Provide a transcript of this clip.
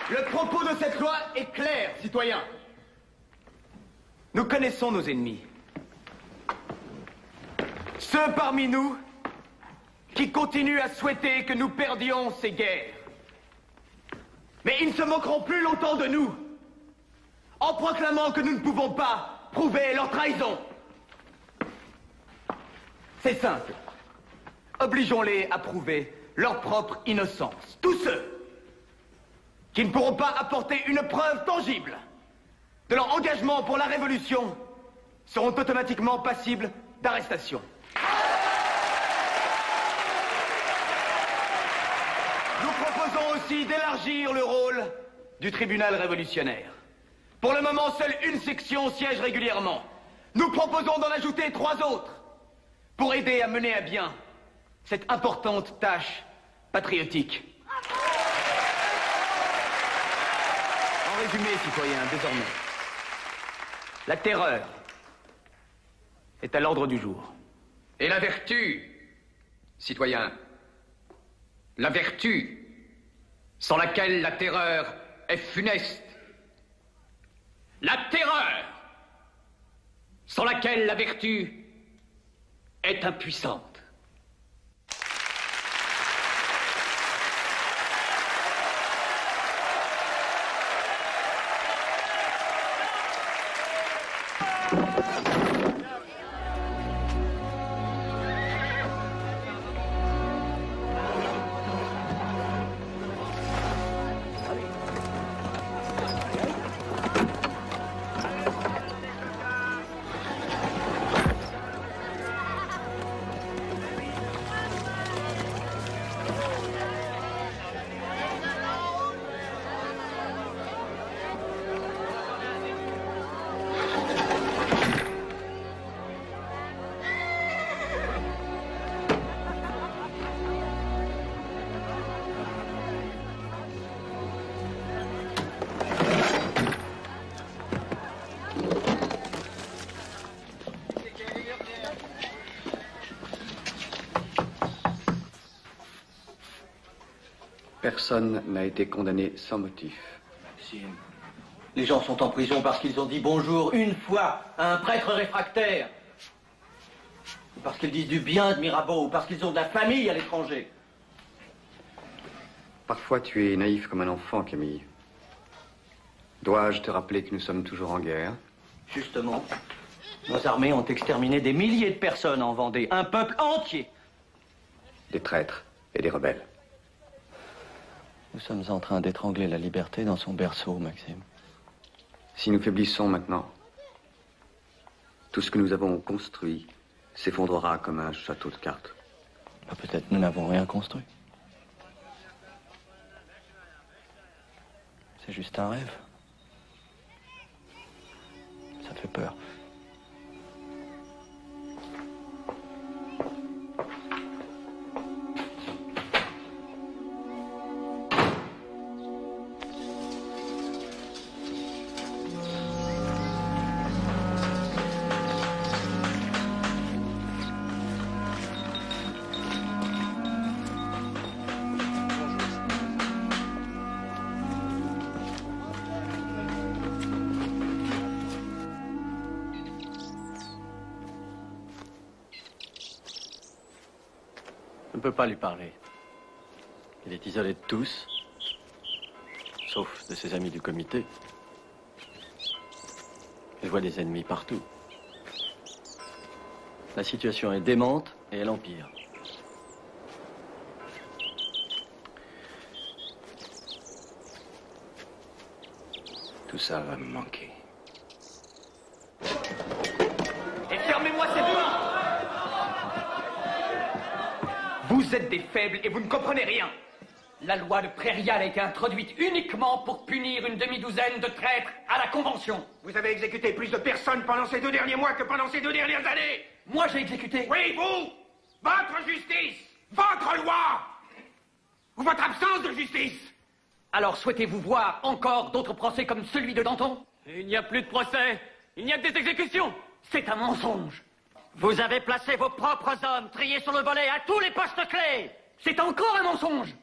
Le propos de cette loi est clair, citoyens. Nous connaissons nos ennemis. Ceux parmi nous qui continuent à souhaiter que nous perdions ces guerres. Mais ils ne se moqueront plus longtemps de nous, en proclamant que nous ne pouvons pas prouver leur trahison. C'est simple. Obligeons-les à prouver leur propre innocence. Tous ceux qui ne pourront pas apporter une preuve tangible de leur engagement pour la Révolution seront automatiquement passibles d'arrestation. Nous proposons aussi d'élargir le rôle du tribunal révolutionnaire. Pour le moment, seule une section siège régulièrement. Nous proposons d'en ajouter 3 autres pour aider à mener à bien cette importante tâche patriotique. En résumé, citoyens, désormais, la terreur est à l'ordre du jour. Et la vertu, citoyens, la vertu, sans laquelle la terreur est funeste. La terreur, sans laquelle la vertu est impuissante. Personne n'a été condamné sans motif. Si. Les gens sont en prison parce qu'ils ont dit bonjour une fois à un prêtre réfractaire. Ou parce qu'ils disent du bien de Mirabeau, ou parce qu'ils ont de la famille à l'étranger. Parfois, tu es naïf comme un enfant, Camille. Dois-je te rappeler que nous sommes toujours en guerre? Justement, nos armées ont exterminé des milliers de personnes en Vendée, un peuple entier. Des traîtres et des rebelles. Nous sommes en train d'étrangler la liberté dans son berceau, Maxime. Si nous faiblissons maintenant, tout ce que nous avons construit s'effondrera comme un château de cartes. Peut-être nous n'avons rien construit. C'est juste un rêve. Ça fait peur. Je ne peux pas lui parler. Il est isolé de tous, sauf de ses amis du comité. Il voit des ennemis partout. La situation est démente et elle empire. Tout ça va me manquer. Et fermez-moi cette porte! Vous êtes des faibles et vous ne comprenez rien. La loi de Prairial a été introduite uniquement pour punir une demi-douzaine de traîtres à la Convention. Vous avez exécuté plus de personnes pendant ces 2 derniers mois que pendant ces 2 dernières années. Moi, j'ai exécuté. Oui, vous! Votre justice! Votre loi! Ou votre absence de justice! Alors, souhaitez-vous voir encore d'autres procès comme celui de Danton? Il n'y a plus de procès. Il n'y a que des exécutions. C'est un mensonge. Vous avez placé vos propres hommes triés sur le volet à tous les postes clés. C'est encore un mensonge.